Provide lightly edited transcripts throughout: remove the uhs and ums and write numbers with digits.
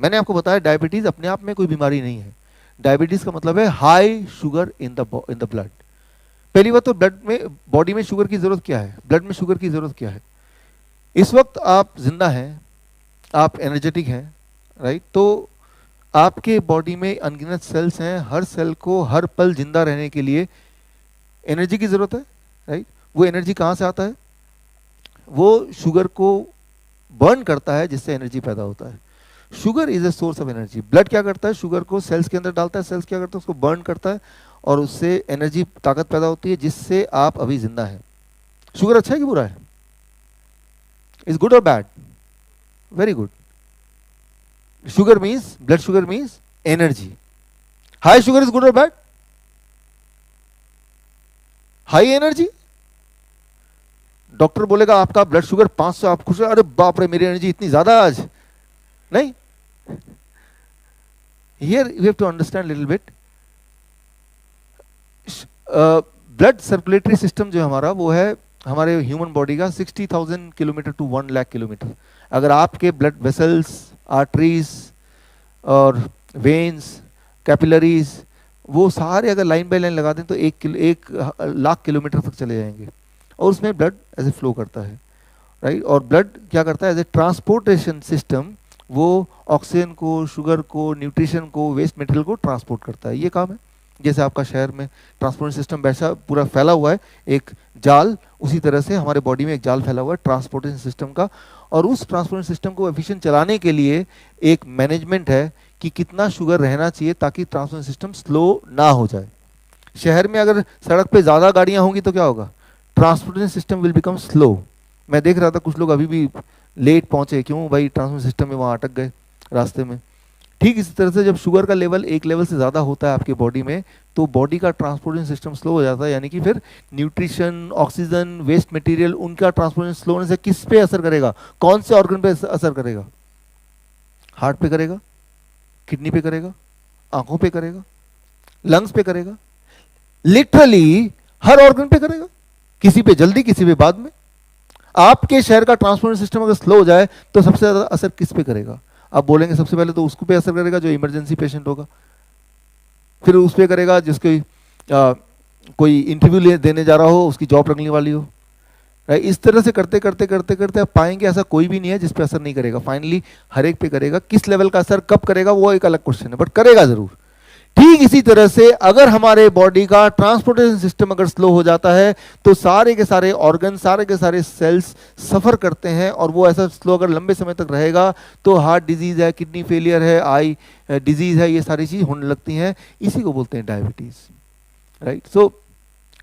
मैंने आपको बताया डायबिटीज अपने आप में कोई बीमारी नहीं है। डायबिटीज का मतलब है high sugar in the blood. पहली बात तो ब्लड में, बॉडी में शुगर की जरूरत क्या है, ब्लड में शुगर की जरूरत क्या है? इस वक्त आप जिंदा हैं, आप एनर्जेटिक हैं, राइट? तो आपके बॉडी में अनगिनत सेल्स हैं, हर सेल को हर पल जिंदा रहने के लिए एनर्जी की जरूरत है, राइट? वो एनर्जी कहाँ से आता है? वो शुगर को बर्न करता है, जिससे एनर्जी पैदा होता है। Sugar is a source of energy. Blood क्या करता है? शुगर को सेल्स के अंदर डालता है, सेल्स क्या करता है? उसको बर्न करता है और उससे एनर्जी, ताकत पैदा होती है, जिससे आप अभी जिंदा हैं। शुगर अच्छा है कि बुरा है? इज गुड और bad? Very good. Sugar means, blood sugar means energy. High sugar is good और बैड? हाई एनर्जी, डॉक्टर बोलेगा आपका ब्लड शुगर 500, आप खुश, अरे बाप रे मेरी एनर्जी इतनी ज्यादा आज, नहीं। Here you have to understand little bit. Blood circulatory system जो हमारा, वो है हमारे ह्यूमन बॉडी का 60,000 किलोमीटर टू 1 लाख किलोमीटर। अगर आपके ब्लड वेसल्स, आर्टरीज और वेन्स, कैपिलरीज, वो सारे अगर लाइन बाय लाइन लगा दें तो 1 लाख किलोमीटर तक चले जाएंगे, और उसमें ब्लड ऐसे फ्लो करता है, राइट? और ब्लड क्या करता है? एज ए ट्रांसपोर्टेशन सिस्टम, वो ऑक्सीजन को, शुगर को, न्यूट्रिशन को, वेस्ट मटेरियल को ट्रांसपोर्ट करता है। ये काम है। जैसे आपका शहर में ट्रांसपोर्टेशन सिस्टम वैसा पूरा फैला हुआ है, एक जाल, उसी तरह से हमारे बॉडी में एक जाल फैला हुआ है ट्रांसपोर्टेशन सिस्टम का। और उस ट्रांसपोर्टेशन सिस्टम को एफिशिएंट चलाने के लिए एक मैनेजमेंट है कि कितना शुगर रहना चाहिए ताकि ट्रांसपोर्टेशन सिस्टम स्लो ना हो जाए। शहर में अगर सड़क पे ज़्यादा गाड़ियाँ होंगी तो क्या होगा? Transportation system will become slow. मैं देख रहा था कुछ लोग अभी भी लेट पहुंचे, क्यों भाई? ट्रांसपोर्टेशन सिस्टम में वहाँ अटक गए रास्ते में। ठीक इसी तरह से जब शुगर का लेवल एक लेवल से ज़्यादा होता है आपके बॉडी में, तो बॉडी का ट्रांसपोर्टेशन सिस्टम स्लो हो जाता है, यानी कि फिर न्यूट्रिशन, ऑक्सीजन, वेस्ट मटेरियल, उनका ट्रांसपोर्टेशन स्लो होने से किस पे असर करेगा? कौन से ऑर्गन पे असर करेगा? हार्ट पे करेगा, किडनी पे करेगा, आंखों पे करेगा, लंग्स पे करेगा, लिटरली हर ऑर्गन पे करेगा। किसी पे जल्दी, किसी पे बाद में। आपके शहर का ट्रांसपोर्टेशन सिस्टम अगर स्लो हो जाए तो सबसे ज्यादा असर किस पे करेगा? आप बोलेंगे सबसे पहले तो उसको पे असर करेगा जो इमरजेंसी पेशेंट होगा, फिर उस पे करेगा जिसके कोई इंटरव्यू देने जा रहा हो, उसकी जॉब लगने वाली हो, राइट? इस तरह से करते करते करते करते आप पाएंगे ऐसा कोई भी नहीं है जिस पे असर नहीं करेगा। फाइनली हर एक पे करेगा। किस लेवल का असर कब करेगा वो एक अलग क्वेश्चन है, बट करेगा जरूर। ठीक इसी तरह से अगर हमारे बॉडी का ट्रांसपोर्टेशन सिस्टम अगर स्लो हो जाता है तो सारे के सारे ऑर्गन, सारे के सारे सेल्स सफर करते हैं, और वो ऐसा स्लो अगर लंबे समय तक रहेगा तो हार्ट डिजीज है, किडनी फेलियर है, आई डिजीज है, ये सारी चीज होने लगती हैं। इसी को बोलते हैं डायबिटीज, राइट? सो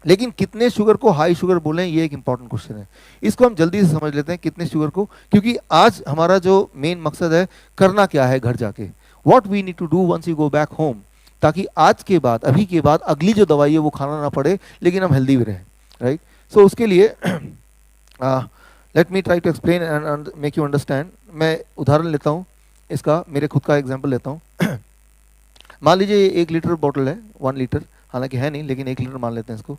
लेकिन कितने शुगर को हाई शुगर बोलें, ये एक इंपॉर्टेंट क्वेश्चन है। इसको हम जल्दी से समझ लेते हैं, कितने शुगर को, क्योंकि आज हमारा जो मेन मकसद है करना क्या है घर जाके, what we need to do once you go back home, ताकि आज के बाद, अभी के बाद अगली जो दवाई है वो खाना ना पड़े, लेकिन हम हेल्दी भी रहें, राइट? सो उसके लिए let me try to explain and make you understand. मैं उदाहरण लेता हूँ इसका, मेरे खुद का एग्जाम्पल लेता हूँ। मान लीजिए 1 लीटर बॉटल है, 1 लीटर, हालांकि है नहीं लेकिन 1 लीटर मान लेते हैं इसको।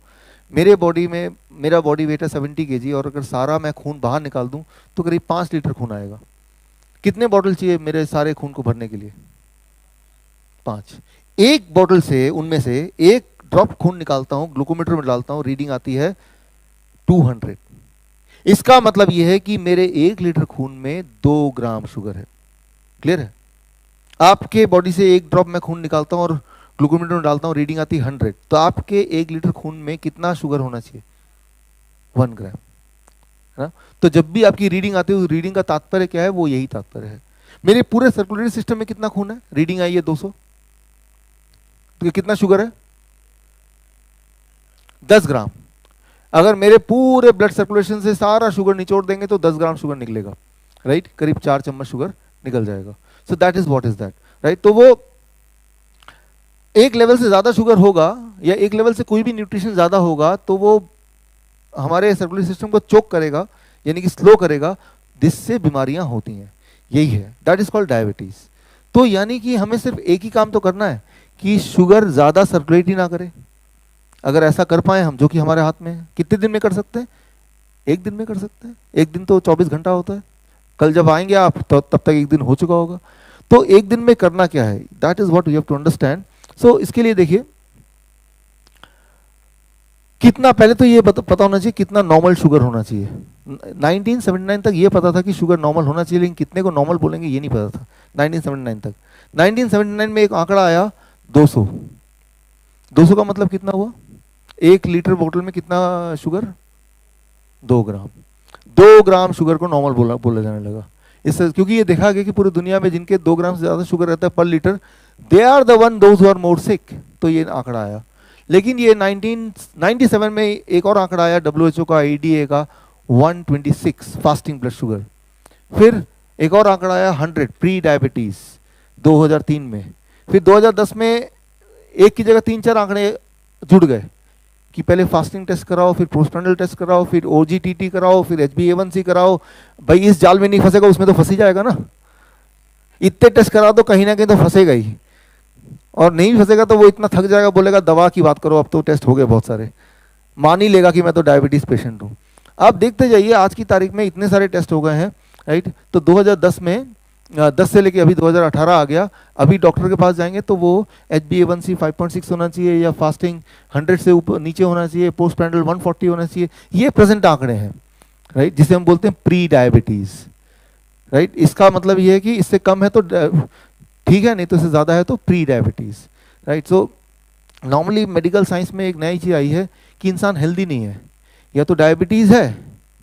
मेरे बॉडी में, मेरा बॉडी वेट है 70 kg, और अगर सारा मैं खून बाहर निकाल दूं तो करीब 5 लीटर खून आएगा। कितने बॉटल चाहिए मेरे सारे खून को भरने के लिए? 5। एक बॉटल से, उनमें से 1 ड्रॉप खून निकालता हूं, ग्लूकोमीटर में डालता हूं, रीडिंग आती है 200। इसका मतलब यह है कि मेरे 1 लीटर खून में 2 ग्राम शुगर है। क्लियर है? आपके बॉडी से 1 ड्रॉप मैं खून निकालता हूं और ग्लूकोमीटर में डालता हूं, रीडिंग आती है 100, तो आपके 1 लीटर खून में कितना शुगर होना चाहिए? 1 ग्राम, है ना? तो जब भी आपकी रीडिंग आती है, उस रीडिंग का तात्पर्य क्या है? वो यही तात्पर्य है। मेरे पूरे सर्कुलेटरी सिस्टम में कितना खून है? रीडिंग आई है 200, तो कितना शुगर है? 10 ग्राम। अगर मेरे पूरे ब्लड सर्कुलेशन से सारा शुगर निचोड़ देंगे तो 10 ग्राम शुगर निकलेगा, राइट? करीब 4 चम्मच शुगर निकल जाएगा। सो that is what is that, right? तो वो एक लेवल से ज्यादा शुगर होगा या एक लेवल से कोई भी न्यूट्रिशन ज्यादा होगा तो वो हमारे सर्कुलेटरी सिस्टम को चोक करेगा, यानी कि स्लो करेगा, जिससे बीमारियां होती हैं। यही है, दैट इज कॉल्ड डायबिटीज। तो यानी कि हमें सिर्फ एक ही काम तो करना है कि शुगर ज्यादा सर्कुलेट ही ना करे। अगर ऐसा कर पाए हम, जो कि हमारे हाथ में है, कितने दिन में कर सकते हैं? 1 दिन में कर सकते हैं। 1 दिन तो 24 घंटा होता है। कल जब आएंगे आप तो तब तक 1 दिन हो चुका होगा। तो एक दिन में करना क्या है, that is what you have to understand. So इसके लिए देखिए कितना, पहले तो ये पता होना चाहिए कितना नॉर्मल शुगर होना चाहिए। 1979 तक ये पता था कि शुगर नॉर्मल होना चाहिए, लेकिन कितने को नॉर्मल बोलेंगे ये नहीं पता था 1979 तक। 1979 में एक आंकड़ा आया 200। 200 का मतलब कितना हुआ, 1 लीटर बोतल में कितना शुगर, 2 ग्राम। 2 ग्राम शुगर को नॉर्मल बोला जाने लगा इससे, क्योंकि ये देखा गया कि पूरी दुनिया में जिनके 2 ग्राम से ज़्यादा शुगर रहता है per litre, they are the one those who are more sick. तो ये आंकड़ा आया। लेकिन ये 1997 में एक और आंकड़ा आया WHO का, ADA का, 126 फास्टिंग ब्लड शुगर। फिर एक और आंकड़ा आया 100 प्री डायबिटीज 2003 में। फिर 2010 में एक की जगह 3-4 आंकड़े जुड़ गए कि पहले फास्टिंग टेस्ट कराओ, फिर पोस्टप्रांडल टेस्ट कराओ, फिर OGTT कराओ, फिर HbA1c कराओ। भाई इस जाल में नहीं फंसेगा उसमें तो फंस ही जाएगा ना, इतने टेस्ट करा दो कहीं ना कहीं तो फंसेगा ही, और नहीं फंसेगा तो वो इतना थक जाएगा, बोलेगा दवा की बात करो, अब तो टेस्ट हो गए बहुत सारे, मान ही लेगा कि मैं तो डायबिटीज पेशेंट हूँ। आप देखते जाइए आज की तारीख में इतने सारे टेस्ट हो गए हैं, राइट। तो 2010 में 10 से लेके अभी 2018 आ गया। अभी डॉक्टर के पास जाएंगे तो वो HbA1c 5.6 होना चाहिए, या फास्टिंग 100 से ऊपर नीचे होना चाहिए, पोस्ट पैंडल 140 होना चाहिए। ये प्रेजेंट आंकड़े हैं, राइट, जिसे हम बोलते हैं प्री डायबिटीज, राइट। इसका मतलब ये है कि इससे कम है तो ठीक है, नहीं तो इससे ज़्यादा है तो pre diabetes, right. So normally medical science में एक नई चीज़ आई है कि इंसान हेल्दी नहीं है, या तो डायबिटीज़ है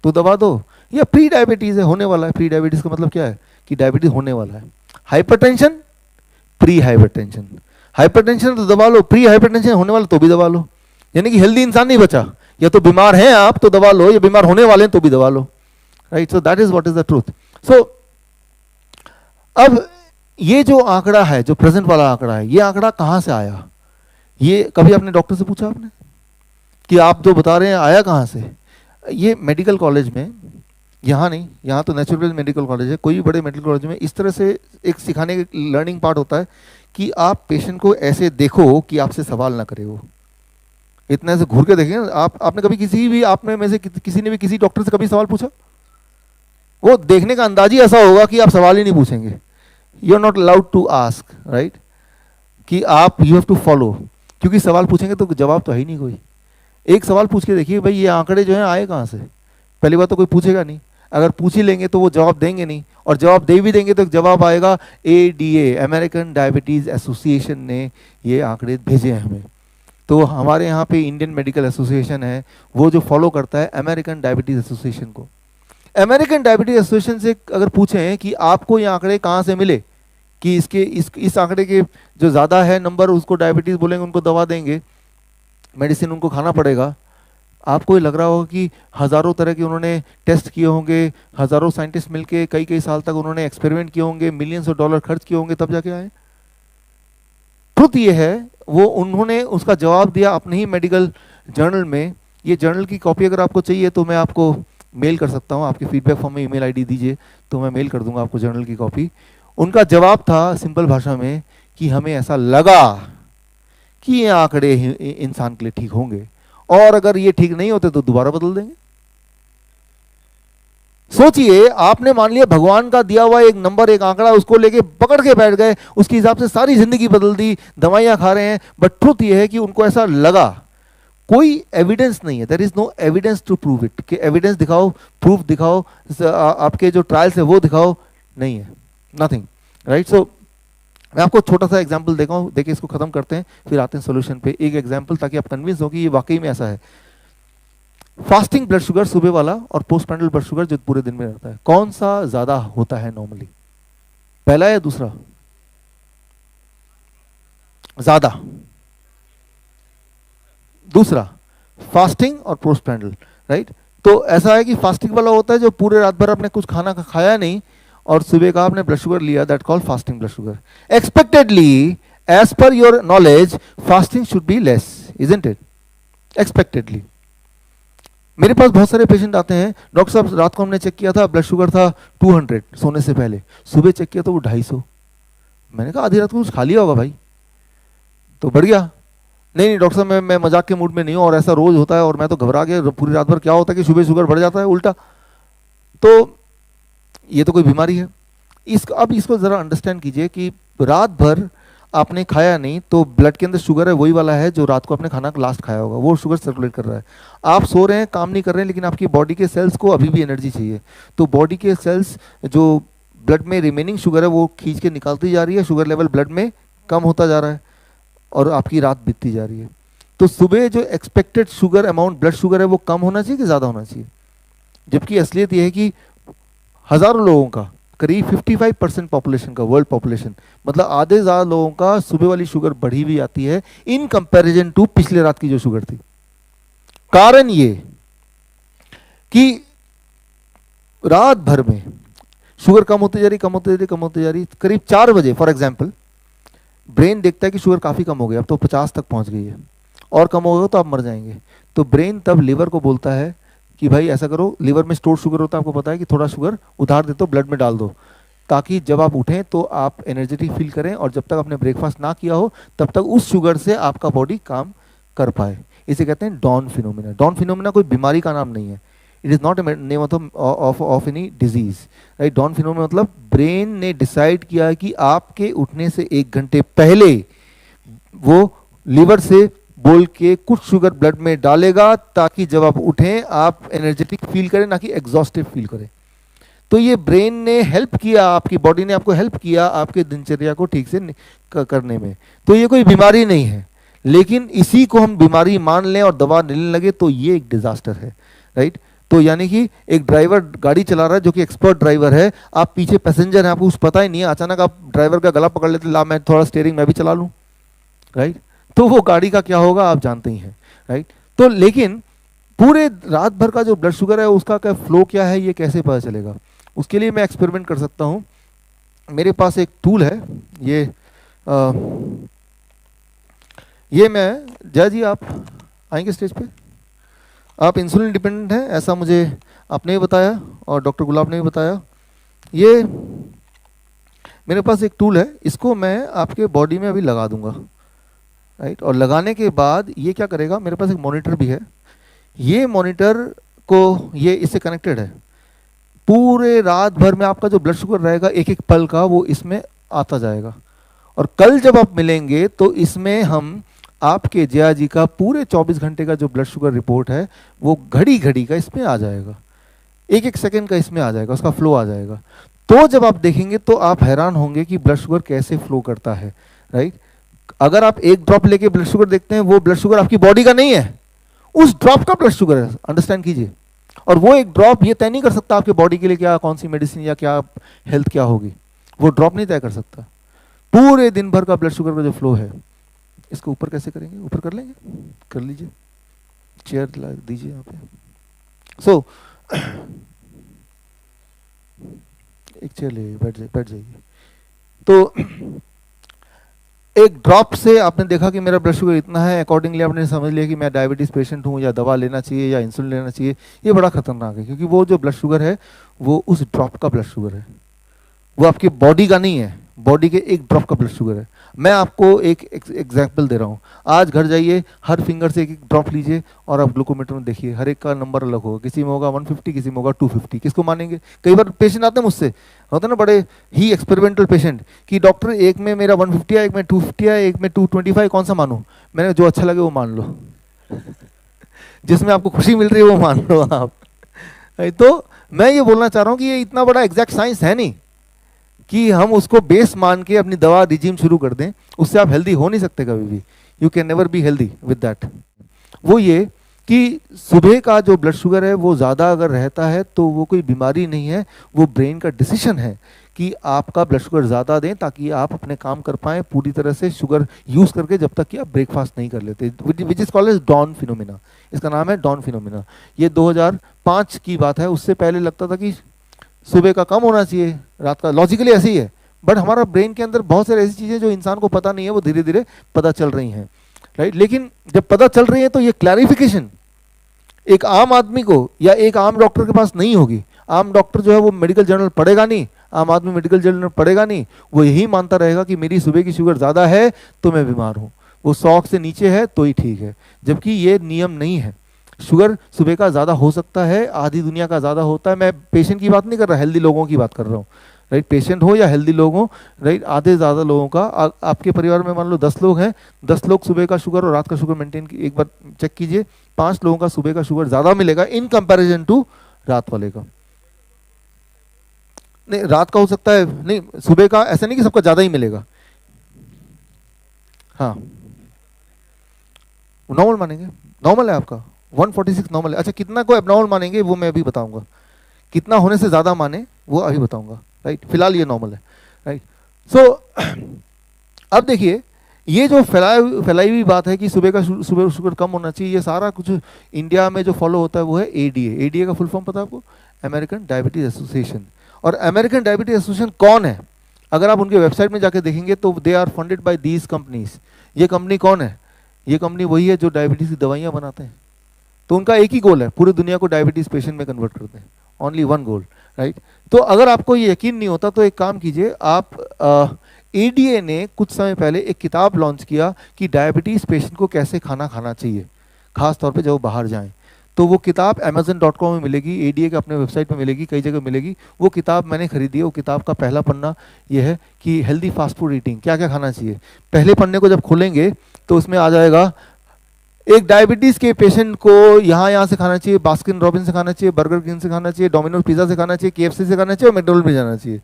तो दवा दो, या प्री डायबिटीज़ है, होने वाला है। प्री डायबिटीज़ का मतलब क्या है कि डायबिटीज होने वाला है। हाइपरटेंशन, प्री हाइपरटेंशन, हाइपरटेंशन तो दबा लो, प्री हाइपरटेंशन होने वाला तो भी दबा लो, यानी कि हेल्दी इंसान नहीं बचा, या तो बीमार हैं आप तो दबा लो, या बीमार होने वाले हैं तो भी दबा लो, right. So that is what is the truth. So अब ये जो आंकड़ा है, जो प्रेजेंट वाला आंकड़ा है, ये आंकड़ा कहां से आया? ये कभी आपने डॉक्टर से पूछा आपने कि आप जो बता रहे हैं आया कहां से? ये मेडिकल कॉलेज में, यहाँ नहीं, यहाँ तो नेचुरल मेडिकल कॉलेज है, कोई भी बड़े मेडिकल कॉलेज में इस तरह से एक सिखाने का लर्निंग पार्ट होता है कि आप पेशेंट को ऐसे देखो कि आपसे सवाल ना करे, वो इतना ऐसे घूर के देखें। आपने कभी किसी भी, आप में से किसी ने भी किसी डॉक्टर से कभी सवाल पूछा? वो देखने का अंदाज ही ऐसा होगा कि आप सवाल ही नहीं पूछेंगे, you are not allowed to ask, right, कि आप यू हैव टू फॉलो, क्योंकि सवाल पूछेंगे तो जवाब तो है ही नहीं कोई। एक सवाल पूछ के देखिए, भाई ये आंकड़े जो हैं आए कहाँ से? पहली बात तो कोई पूछेगा नहीं, अगर पूछ ही लेंगे तो वो जवाब देंगे नहीं, और जवाब दे भी देंगे तो जवाब आएगा ADA, अमेरिकन डायबिटीज़ एसोसिएशन ने ये आंकड़े भेजे हैं हमें। तो हमारे यहाँ पे इंडियन मेडिकल एसोसिएशन है, वो जो फॉलो करता है अमेरिकन डायबिटीज़ एसोसिएशन को। अमेरिकन डायबिटीज़ एसोसिएशन से अगर पूछें कि आपको ये आंकड़े कहाँ से मिले कि इस आंकड़े के जो ज़्यादा है नंबर उसको डायबिटीज़ बोलेंगे, उनको दवा देंगे, मेडिसिन उनको खाना पड़ेगा, आपको ये लग रहा होगा कि हज़ारों तरह के उन्होंने टेस्ट किए होंगे, हज़ारों साइंटिस्ट मिलके कई साल तक उन्होंने एक्सपेरिमेंट किए होंगे, मिलियंस ऑफ डॉलर खर्च किए होंगे, तब जाके आए। ट्रुथ ये है, वो उन्होंने उसका जवाब दिया अपने ही मेडिकल जर्नल में। ये जर्नल की कॉपी अगर आपको चाहिए तो मैं आपको मेल कर सकता हूँ, आपके फीडबैक फॉर्म में ईमेल आईडी दीजिए तो मैं मेल कर दूंगा आपको जर्नल की कॉपी। उनका जवाब था सिंपल भाषा में कि हमें ऐसा लगा कि ये आंकड़े इंसान के लिए ठीक होंगे, और अगर ये ठीक नहीं होते तो दोबारा बदल देंगे। सोचिए, आपने मान लिया भगवान का दिया हुआ एक नंबर, एक आंकड़ा, उसको लेके पकड़ के बैठ गए, उसके हिसाब से सारी जिंदगी बदल दी, दवाइयां खा रहे हैं। बट ट्रुथ ये है कि उनको ऐसा लगा, कोई एविडेंस नहीं है, there is no evidence to prove it, कि एविडेंस दिखाओ, प्रूफ दिखाओ, आपके जो ट्रायल्स है वो दिखाओ, नहीं है, नथिंग, राइट। सो मैं आपको छोटा सा एग्जांपल देखा हूँ, देखिए इसको खत्म करते हैं फिर आते हैं सॉल्यूशन पे। एक एग्जांपल ताकि आप कन्विंस हो कि ये वाकई में ऐसा है। फास्टिंग ब्लड शुगर सुबह वाला और पोस्ट पैंडल ब्लड शुगर जो पूरे दिन में रहता है, कौन सा ज्यादा होता है नॉर्मली? पहला या दूसरा? ज्यादा दूसरा, फास्टिंग और पोस्ट पैंडल, राइट। तो ऐसा है कि फास्टिंग वाला होता है जो पूरे रात भर आपने कुछ खाना खाया नहीं और सुबह का आपने ब्लड शुगर लिया, that called fasting blood sugar. Expectedly, as per your knowledge, fasting should be less, isn't it? Expectedly. मेरे पास बहुत सारे पेशेंट आते हैं, डॉक्टर साहब रात को हमने चेक किया था, ब्लड शुगर था 200 सोने से पहले, सुबह चेक किया तो वो 250। मैंने कहा आधी रात को कुछ खा लिया होगा भाई, तो बढ़ गया। नहीं डॉक्टर साहब मैं मजाक के मूड में नहीं हूँ, और ऐसा रोज होता है, और मैं तो घबरा गया पूरी रात भर, क्या होता है कि सुबह शुगर बढ़ जाता है उल्टा। तो ये तो कोई बीमारी है। अब इसको ज़रा अंडरस्टैंड कीजिए कि रात भर आपने खाया नहीं तो ब्लड के अंदर शुगर है वही वाला है जो रात को आपने खाना लास्ट खाया होगा, वो शुगर सर्कुलेट कर रहा है। आप सो रहे हैं, काम नहीं कर रहे हैं, लेकिन आपकी बॉडी के सेल्स को अभी भी एनर्जी चाहिए, तो बॉडी के सेल्स जो ब्लड में रिमेनिंग शुगर है वो खींच के निकालती जा रही है, शुगर लेवल ब्लड में कम होता जा रहा है और आपकी रात बीतती जा रही है। तो सुबह जो expected sugar amount blood sugar है वो कम होना चाहिए कि ज़्यादा होना चाहिए? जबकि असलियत यह है कि हज़ारों लोगों का, करीब 55% पॉपुलेशन का, वर्ल्ड पॉपुलेशन, मतलब आधे ज़्यादा लोगों का सुबह वाली शुगर बढ़ी हुई आती है इन कंपैरिजन टू पिछले रात की जो शुगर थी। कारण ये कि रात भर में शुगर कम होती जा रही, कम होती जा रही, कम होती जा रही। करीब 4 बजे फॉर एग्जाम्पल ब्रेन देखता है कि शुगर काफ़ी कम हो गई, अब तो 50 तक पहुंच गई है, और कम होगा तो आप मर जाएंगे। तो ब्रेन तब लिवर को बोलता है कि भाई ऐसा करो, लिवर में स्टोर शुगर होता है, आपको पता है कि थोड़ा शुगर उधार दे दो, ब्लड में डाल दो, ताकि जब आप उठें तो आप एनर्जेटिक फील करें, और जब तक आपने ब्रेकफास्ट ना किया हो तब तक उस शुगर से आपका बॉडी काम कर पाए। इसे कहते हैं डॉन फिनोमिना। डॉन फिनोमिना कोई बीमारी का नाम नहीं है, it is not a name of any disease, right. Dawn phenomena मतलब ब्रेन ने डिसाइड किया कि आपके उठने से 1 घंटे पहले वो लिवर से बोल के कुछ शुगर ब्लड में डालेगा, ताकि जब आप उठें आप एनर्जेटिक फील करें, ना कि एग्जॉस्टिव फील करें। तो ये ब्रेन ने हेल्प किया, आपकी बॉडी ने आपको हेल्प किया आपके दिनचर्या को ठीक से करने में। तो ये कोई बीमारी नहीं है, लेकिन इसी को हम बीमारी मान लें और दवा लेने लगे तो ये एक डिजास्टर है, राइट। तो यानी कि एक ड्राइवर गाड़ी चला रहा है जो कि एक्सपर्ट ड्राइवर है, आप पीछे पैसेंजर हैं, आपको कुछ पता ही नहीं है, अचानक आप ड्राइवर का गला पकड़ लेते, ला मैं थोड़ा स्टीयरिंग मैं भी चला लूँ, राइट। तो वो गाड़ी का क्या होगा आप जानते ही हैं, राइट। तो लेकिन पूरे रात भर का जो ब्लड शुगर है उसका क्या फ्लो क्या है, ये कैसे पता चलेगा? उसके लिए मैं एक्सपेरिमेंट कर सकता हूँ। मेरे पास एक टूल है, ये मैं, जय जी आप आएंगे स्टेज पे? आप इंसुलिन डिपेंडेंट हैं ऐसा मुझे आपने भी बताया और डॉक्टर गुलाब ने भी बताया। ये मेरे पास एक टूल है, इसको मैं आपके बॉडी में अभी लगा दूंगा, राइट। और लगाने के बाद ये क्या करेगा, मेरे पास एक मॉनिटर भी है, ये मॉनिटर को ये इससे कनेक्टेड है, पूरे रात भर में आपका जो ब्लड शुगर रहेगा एक एक पल का वो इसमें आता जाएगा। और कल जब आप मिलेंगे तो इसमें हम आपके जया जी का पूरे 24 घंटे का जो ब्लड शुगर रिपोर्ट है वो घड़ी घड़ी का इसमें आ जाएगा, एक एक सेकंड का इसमें आ जाएगा, उसका फ्लो आ जाएगा। तो जब आप देखेंगे तो आप हैरान होंगे कि ब्लड शुगर कैसे फ्लो करता है, राइट। अगर आप एक ड्रॉप लेके ब्लड शुगर देखते हैं, वो ब्लड शुगर आपकी बॉडी का नहीं है, उस ड्रॉप का ब्लड शुगर है, अंडरस्टैंड कीजिए। और वो एक ड्रॉप ये तय नहीं कर सकता आपके बॉडी के लिए क्या कौन सी मेडिसिन या क्या हेल्थ क्या होगी, वो ड्रॉप नहीं तय कर सकता। पूरे दिन भर का ब्लड शुगर का जो फ्लो है, इसको ऊपर कैसे करेंगे, ऊपर कर लेंगे, कर लीजिए, चेयर ला दीजिए यहाँ पे। सो एक चेयर ले बैठ जाइए। तो एक ड्रॉप से आपने देखा कि मेरा ब्लड शुगर इतना है, अकॉर्डिंगली आपने समझ लिया कि मैं डायबिटीज पेशेंट हूँ या दवा लेना चाहिए या इंसुलिन लेना चाहिए। ये बड़ा खतरनाक है, क्योंकि वो जो ब्लड शुगर है वो उस ड्रॉप का ब्लड शुगर है, वो आपकी बॉडी का नहीं है, बॉडी के एक ड्रॉप का ब्लड शुगर है। मैं आपको एक एग्जाम्पल दे रहा हूँ, आज घर जाइए, हर फिंगर से एक एक ड्रॉप लीजिए और आप ग्लूकोमीटर में देखिए, हर एक का नंबर अलग होगा, किसी में होगा 150, किसी में होगा 250। किसको मानेंगे? कई बार पेशेंट आते हैं मुझसे, होता है ना बड़े ही एक्सपेरिमेंटल पेशेंट, कि डॉक्टर एक में मेरा 150 है, एक में 250 है, एक में 225, कौन सा मानूं? मैंने जो अच्छा लगे वो मान लो जिसमें आपको खुशी मिल रही है वो मान लो आप। तो मैं ये बोलना चाह रहा हूँ कि ये इतना बड़ा एग्जैक्ट साइंस है नहीं कि हम उसको बेस मान के अपनी दवा रिजीम शुरू कर दें, उससे आप हेल्दी हो नहीं सकते कभी भी, you can never be healthy with that. वो ये कि सुबह का जो ब्लड शुगर है वो ज़्यादा अगर रहता है तो वो कोई बीमारी नहीं है, वो ब्रेन का डिसीजन है कि आपका ब्लड शुगर ज़्यादा दें ताकि आप अपने काम कर पाएँ पूरी तरह से शुगर यूज़ करके, जब तक कि आप ब्रेकफास्ट नहीं कर लेते, which is called as dawn phenomena. इसका नाम है डॉन फिनोमिना। ये 2005 की बात है, उससे पहले लगता था कि सुबह का कम होना चाहिए, रात का, लॉजिकली ऐसे ही है। बट हमारा ब्रेन के अंदर बहुत सारी ऐसी चीज़ें जो इंसान को पता नहीं है, वो धीरे धीरे पता चल रही हैं, राइट। लेकिन जब पता चल रही है तो ये क्लैरिफिकेशन एक आम आदमी को या एक आम डॉक्टर के पास नहीं होगी। आम डॉक्टर जो है वो मेडिकल जर्नल पढ़ेगा नहीं, आम आदमी मेडिकल जर्नल पढ़ेगा नहीं, वो यही मानता रहेगा कि मेरी सुबह की शुगर ज़्यादा है तो मैं बीमार हूँ, वो 100 से नीचे है तो ही ठीक है, जबकि ये नियम नहीं है। शुगर सुबह का ज़्यादा हो सकता है, आधी दुनिया का ज़्यादा होता है। मैं पेशेंट की बात नहीं कर रहा, हेल्दी लोगों की बात कर रहा हूँ, राइट, पेशेंट हो या हेल्दी लोग हो, राइट, आधे से ज़्यादा लोगों का आपके परिवार में मान लो 10 लोग हैं, 10 लोग सुबह का शुगर और रात का शुगर मेंटेन, एक बार चेक कीजिए, 5 लोगों का सुबह का शुगर ज़्यादा मिलेगा इन कंपैरिजन टू रात वाले का। नहीं, रात का हो सकता है, नहीं सुबह का, ऐसा नहीं कि सबका ज़्यादा ही मिलेगा। हाँ, नॉर्मल मानेंगे, नॉर्मल है आपका 146 नॉर्मल है। अच्छा, कितना को एबनॉर्मल मानेंगे वो मैं अभी बताऊंगा, कितना होने से ज़्यादा माने वो अभी बताऊंगा, राइट, फिलहाल ये नॉर्मल है, राइट। सो अब देखिए, ये जो फैलाई हुई बात है कि सुबह का सुबह शुगर कम होना चाहिए, ये सारा कुछ इंडिया में जो फॉलो होता है वो है एडीए। एडीए का फुल फॉर्म पता है आपको? American diabetes association. और अमेरिकन डायबिटीज एसोसिएशन कौन है? अगर आप उनके वेबसाइट में जाके देखेंगे तो they are funded by these companies. ये कंपनी कौन है? ये कंपनी वही है जो डायबिटीज की दवाइयाँ बनाते हैं। तो उनका एक ही गोल है, पूरी दुनिया को डायबिटीज पेशेंट में कन्वर्ट करते हैं, ओनली वन गोल, राइट। तो अगर आपको ये यकीन नहीं होता तो एक काम कीजिए, आप एडीए ने कुछ समय पहले एक किताब लॉन्च किया कि डायबिटीज पेशेंट को कैसे खाना खाना चाहिए, खास तौर पे जब वो बाहर जाएं। तो वो किताब amazon.com में मिलेगी, एडीए के अपने वेबसाइट में मिलेगी, कई जगह मिलेगी। वो किताब मैंने खरीदी है। वो किताब का पहला पन्ना ये है कि हेल्दी फास्ट फूड ईटिंग, क्या क्या खाना चाहिए। पहले पन्ने को जब खोलेंगे तो उसमें आ जाएगा एक डायबिटीज के पेशेंट को यहाँ से खाना चाहिए, बास्किन रॉबिन्स से खाना चाहिए, बर्गर किंग से खाना चाहिए, डोमिनोज पिज्जा से खाना चाहिए, केएफसी से खाना चाहिए और मैकडोनल्ड भी जाना चाहिए,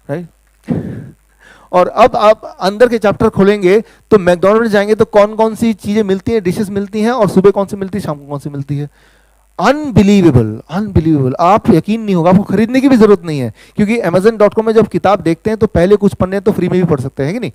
राइट। और अब आप अंदर के चैप्टर खोलेंगे तो मैकडोनल्ड जाएंगे तो कौन कौन सी चीजें मिलती हैं, डिशेस मिलती हैं, और सुबह कौन सी मिलती है, शाम को कौन सी मिलती है। अनबिलीवेबल, अनबिलीवेबल, आप यकीन नहीं होगा, आपको खरीदने की भी जरूरत नहीं है, क्योंकि amazon.com में जब किताब देखते हैं तो पहले कुछ पन्ने तो फ्री में भी पढ़ सकते हैं कि नहीं,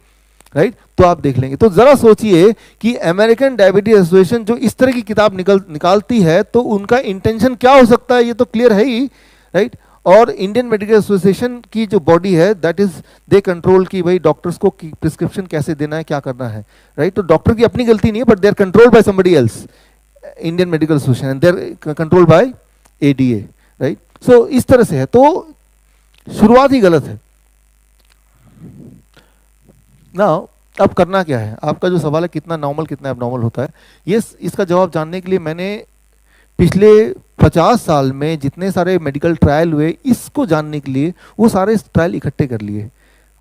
राइट। तो आप देख लेंगे। तो जरा सोचिए कि अमेरिकन डायबिटीज एसोसिएशन जो इस तरह की किताब निकालती है तो उनका इंटेंशन क्या हो सकता है, ये तो क्लियर है ही, राइट। और इंडियन मेडिकल एसोसिएशन की जो बॉडी है, दैट इज दे कंट्रोल की भाई डॉक्टर्स को प्रिस्क्रिप्शन कैसे देना है, क्या करना है, राइट। तो डॉक्टर की अपनी गलती नहीं है, but they are controlled by somebody else, Indian Medical Association, and they are controlled by ADA, right. So इस तरह से है, तो शुरुआत ही गलत है ना। अब करना क्या है? आपका जो सवाल है कितना नॉर्मल कितना एबनॉर्मल होता है, ये इसका जवाब जानने के लिए मैंने पिछले 50 साल में जितने सारे मेडिकल ट्रायल हुए, इसको जानने के लिए वो सारे ट्रायल इकट्ठे कर लिए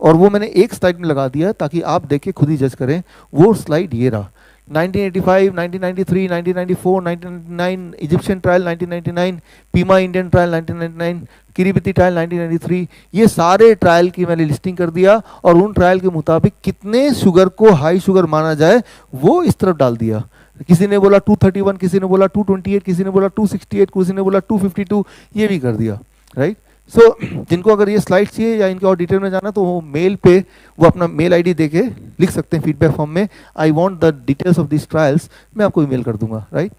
और वो मैंने एक स्लाइड में लगा दिया ताकि आप देख के खुद ही जज करें। वो स्लाइड ये रहा, 1985, 1993, 1994, 1999 Egyptian trial, 1999 Pima Indian trial, 1999 Kiribati trial, 1993, ये सारे ट्रायल की मैंने लिस्टिंग कर दिया और उन ट्रायल के मुताबिक कितने शुगर को हाई शुगर माना जाए वो इस तरफ डाल दिया। किसी ने बोला 231, किसी ने बोला 228, किसी ने बोला 268, किसी ने बोला 252, ये भी कर दिया, राइट। सो जिनको अगर ये स्लाइड चाहिए या इनके और डिटेल में जाना तो वो मेल पे वो अपना मेल आईडी देके लिख सकते हैं फीडबैक फॉर्म में, I want the details of this trials, मैं आपको ईमेल कर दूंगा, राइट।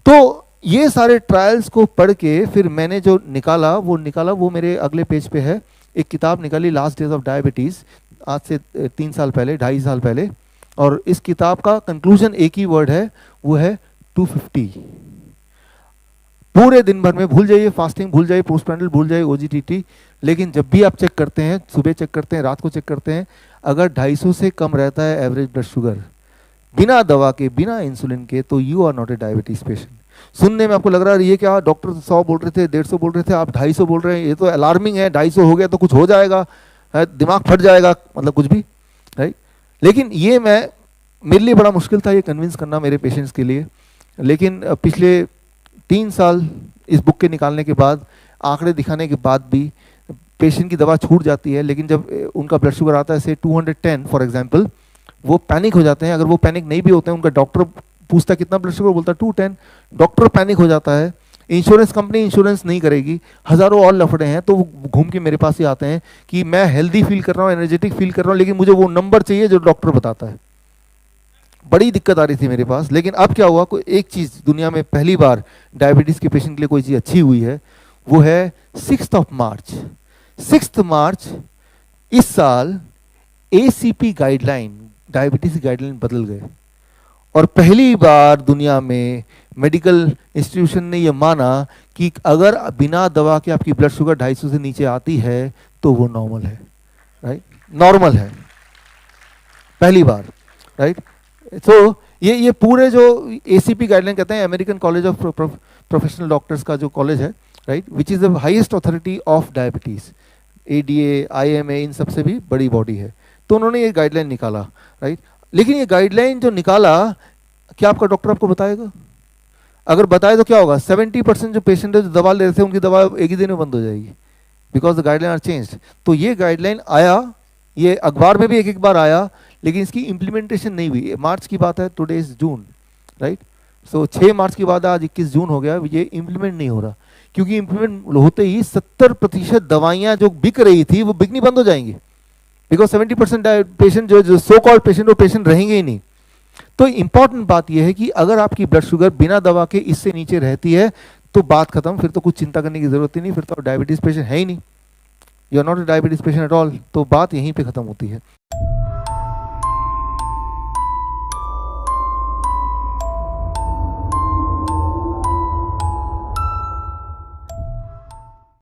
तो ये सारे ट्रायल्स को पढ़ के फिर मैंने जो निकाला वो मेरे अगले पेज पे है। एक किताब निकाली, लास्ट डेज ऑफ डायबिटीज, आज से 3 साल पहले, 2.5 साल पहले, और इस किताब का कंक्लूजन एक ही वर्ड है, वो है 250। पूरे दिन भर में भूल जाइए, फास्टिंग भूल जाइए, पोस्टप्रैंडिल भूल जाइए, ओजीटीटी, लेकिन जब भी आप चेक करते हैं, सुबह चेक करते हैं, रात को चेक करते हैं, अगर 250 से कम रहता है एवरेज ब्लड शुगर बिना दवा के, बिना इंसुलिन के, तो you are not a diabetes patient. सुनने में आपको लग रहा है ये क्या, डॉक्टर 100 बोल रहे थे, 150 बोल रहे थे, आप 250 बोल रहे हैं, ये तो अलार्मिंग है, 250 हो गया तो कुछ हो जाएगा, दिमाग फट जाएगा, मतलब कुछ भी, राइट। लेकिन ये मेरे लिए बड़ा मुश्किल था ये कन्विंस करना मेरे पेशेंट्स के लिए, लेकिन पिछले 3 साल इस बुक के निकालने के बाद, आंकड़े दिखाने के बाद भी पेशेंट की दवा छूट जाती है, लेकिन जब उनका ब्लड शुगर आता है से 210 फॉर एग्जांपल, वो पैनिक हो जाते हैं। अगर वो पैनिक नहीं भी होते हैं, उनका डॉक्टर पूछता है कितना ब्लड शुगर, बोलता है 210, डॉक्टर पैनिक हो जाता है, इंश्योरेंस कंपनी इंश्योरेंस नहीं करेगी, हज़ारों और लफड़े हैं, तो वो घूम के मेरे पास ही आते हैं कि मैं हेल्दी फील कर रहा हूँ, एनर्जेटिक फील कर रहा हूँ, लेकिन मुझे वो नंबर चाहिए जो डॉक्टर बताता है। बड़ी दिक्कत आ रही थी मेरे पास। लेकिन अब क्या हुआ, कोई एक चीज़ दुनिया में पहली बार डायबिटीज़ के पेशेंट के लिए कोई चीज़ अच्छी हुई है, वो है 6 मार्च। 6 मार्च इस साल ACP गाइडलाइन, डायबिटीज़ गाइडलाइन बदल गए और पहली बार दुनिया में मेडिकल इंस्टीट्यूशन ने यह माना कि अगर बिना दवा के आपकी ब्लड शुगर 250 से नीचे आती है तो वो नॉर्मल है, राइट, नॉर्मल है, पहली बार, राइट। तो ये पूरे जो ACP गाइडलाइन कहते हैं, American college of professional doctors का जो कॉलेज है, right, which is the highest authority of diabetes, ADA, IMA, इन सब से भी बड़ी बॉडी है। तो उन्होंने ये गाइडलाइन निकाला, राइट। लेकिन ये गाइडलाइन जो निकाला, क्या आपका डॉक्टर आपको बताएगा? अगर बताए तो क्या होगा? 70% जो पेशेंट है जो दवा ले रहे थे उनकी दवा एक ही दिन में बंद हो जाएगी, because the guideline are changed. तो ये गाइडलाइन आया, ये अखबार में भी एक एक बार आया, लेकिन इसकी इम्प्लीमेंटेशन नहीं हुई। मार्च की बात है, टुडे इज जून, राइट। सो 6 मार्च की बाद आज 21 जून हो गया, ये इम्प्लीमेंट नहीं हो रहा, क्योंकि इम्प्लीमेंट होते ही 70% दवाइयाँ जो बिक रही थी वो बिकनी बंद हो जाएंगी, बिकॉज 70% पेशेंट जो सो कॉल्ड पेशेंट, वो पेशेंट रहेंगे ही नहीं। तो इंपॉर्टेंट बात यह है कि अगर आपकी ब्लड शुगर बिना दवा के इससे नीचे रहती है तो बात खत्म, फिर तो कुछ चिंता करने की जरूरत ही नहीं, फिर तो डायबिटीज पेशेंट है ही नहीं, you are not a diabetes patient at all. तो बात यहीं पे खत्म होती है।